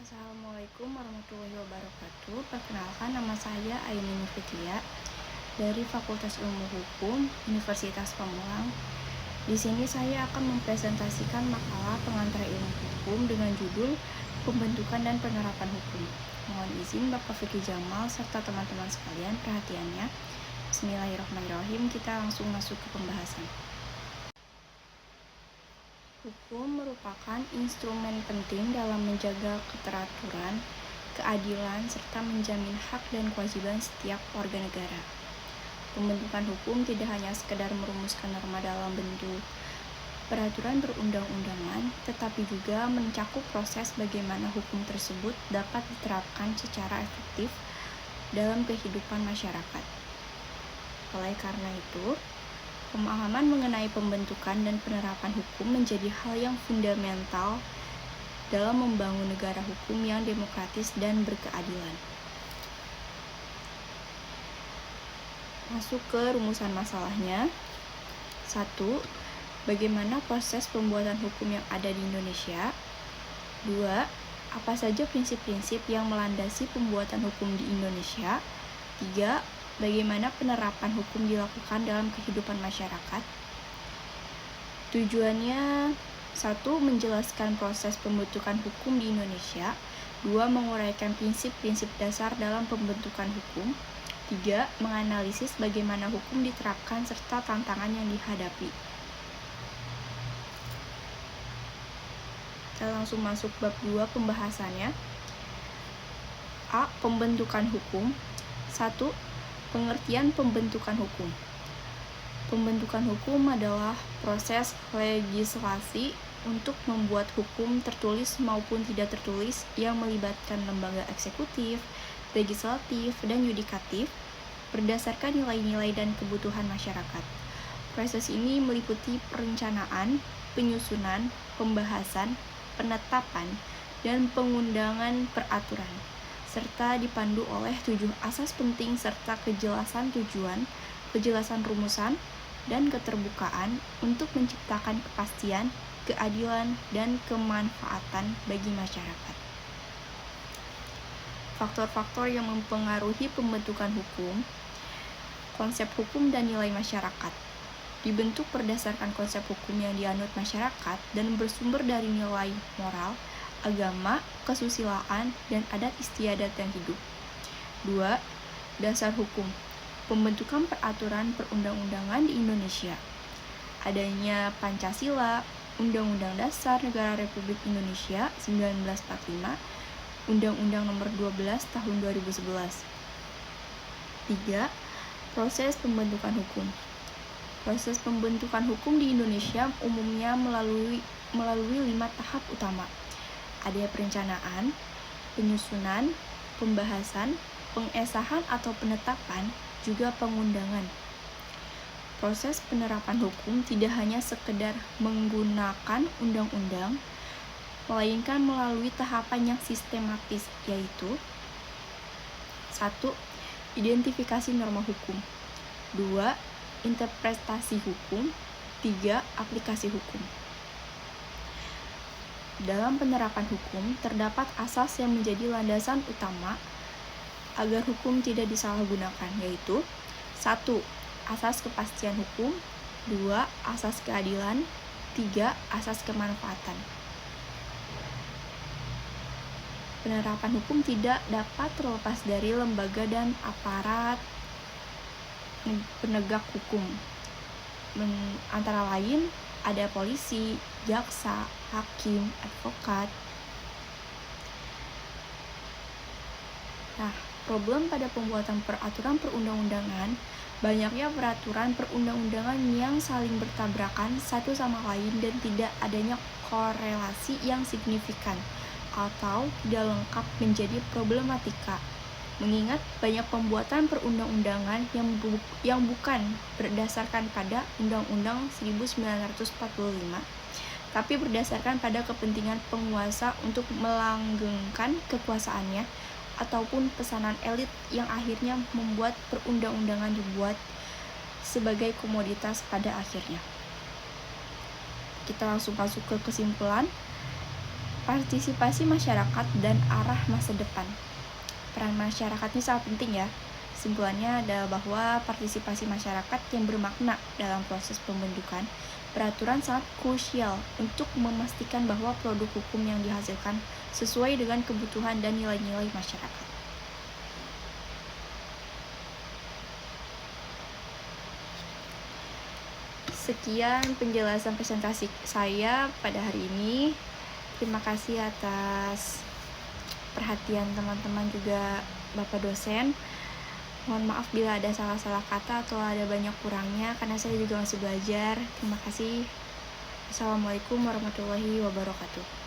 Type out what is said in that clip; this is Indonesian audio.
Assalamualaikum warahmatullahi wabarakatuh. Perkenalkan, nama saya Aini Nurfitia dari Fakultas Ilmu Hukum Universitas Pamulang. Di sini saya akan mempresentasikan makalah pengantar ilmu hukum dengan judul Pembentukan dan Penerapan Hukum. Mohon izin Bapak Fikri Jamal serta teman-teman sekalian perhatiannya. Bismillahirrahmanirrahim. Kita langsung masuk ke pembahasan. Hukum merupakan instrumen penting dalam menjaga keteraturan, keadilan, serta menjamin hak dan kewajiban setiap warga negara. Pembentukan hukum tidak hanya sekedar merumuskan norma dalam bentuk peraturan perundang-undangan, tetapi juga mencakup proses bagaimana hukum tersebut dapat diterapkan secara efektif dalam kehidupan masyarakat. Oleh karena itu, pemahaman mengenai pembentukan dan penerapan hukum menjadi hal yang fundamental dalam membangun negara hukum yang demokratis dan berkeadilan. Masuk ke rumusan masalahnya. 1. Bagaimana proses pembuatan hukum yang ada di Indonesia? 2. Apa saja prinsip-prinsip yang melandasi pembuatan hukum di Indonesia? 3. Bagaimana penerapan hukum dilakukan dalam kehidupan masyarakat? Tujuannya 1. Menjelaskan proses pembentukan hukum di Indonesia. 2. Menguraikan prinsip-prinsip dasar dalam pembentukan hukum. 3. Menganalisis bagaimana hukum diterapkan serta tantangan yang dihadapi. Kita langsung masuk bab 2 pembahasannya. A. Pembentukan hukum. 1. Pengertian pembentukan hukum. Pembentukan hukum adalah proses legislasi untuk membuat hukum tertulis maupun tidak tertulis yang melibatkan lembaga eksekutif, legislatif, dan yudikatif berdasarkan nilai-nilai dan kebutuhan masyarakat. Proses ini meliputi perencanaan, penyusunan, pembahasan, penetapan, dan pengundangan peraturan, serta dipandu oleh 7 asas penting serta kejelasan tujuan, kejelasan rumusan, dan keterbukaan untuk menciptakan kepastian, keadilan, dan kemanfaatan bagi masyarakat. Faktor-faktor yang mempengaruhi pembentukan hukum, konsep hukum dan nilai masyarakat. Dibentuk berdasarkan konsep hukum yang dianut masyarakat dan bersumber dari nilai moral, agama, kesusilaan, dan adat istiadat yang hidup. 2. Dasar hukum. Pembentukan peraturan perundang-undangan di Indonesia. Adanya Pancasila, Undang-Undang Dasar Negara Republik Indonesia 1945, Undang-Undang Nomor 12 Tahun 2011. 3. Proses pembentukan hukum. Proses pembentukan hukum di Indonesia umumnya melalui 5 tahap utama. Ada perencanaan, penyusunan, pembahasan, pengesahan atau penetapan, juga pengundangan. Proses penerapan hukum tidak hanya sekedar menggunakan undang-undang, melainkan melalui tahapan yang sistematis, yaitu 1. Identifikasi norma hukum. 2. Interpretasi hukum. 3. Aplikasi hukum. Dalam penerapan hukum, terdapat asas yang menjadi landasan utama agar hukum tidak disalahgunakan, yaitu 1. Asas kepastian hukum. 2. Asas keadilan. 3. Asas kemanfaatan. Penerapan hukum tidak dapat terlepas dari lembaga dan aparat penegak hukum. Antara lain ada polisi, jaksa, hakim, advokat. Nah, problem pada pembuatan peraturan perundang-undangan, banyaknya peraturan perundang-undangan yang saling bertabrakan satu sama lain dan tidak adanya korelasi yang signifikan atau tidak lengkap menjadi problematika. Mengingat banyak pembuatan perundang-undangan yang bukan berdasarkan pada Undang-Undang 1945, tapi berdasarkan pada kepentingan penguasa untuk melanggengkan kekuasaannya ataupun pesanan elit yang akhirnya membuat perundang-undangan dibuat sebagai komoditas pada akhirnya. Kita langsung masuk ke kesimpulan. Partisipasi masyarakat dan arah masa depan. Peran masyarakat ini sangat penting ya. Kesimpulannya adalah bahwa partisipasi masyarakat yang bermakna dalam proses pembentukan peraturan sangat krusial untuk memastikan bahwa produk hukum yang dihasilkan sesuai dengan kebutuhan dan nilai-nilai masyarakat. Sekian penjelasan presentasi saya pada hari ini. Terima kasih atas perhatian teman-teman juga Bapak dosen. Mohon maaf bila ada salah-salah kata atau ada banyak kurangnya karena saya juga masih belajar. Terima kasih. Assalamualaikum warahmatullahi wabarakatuh.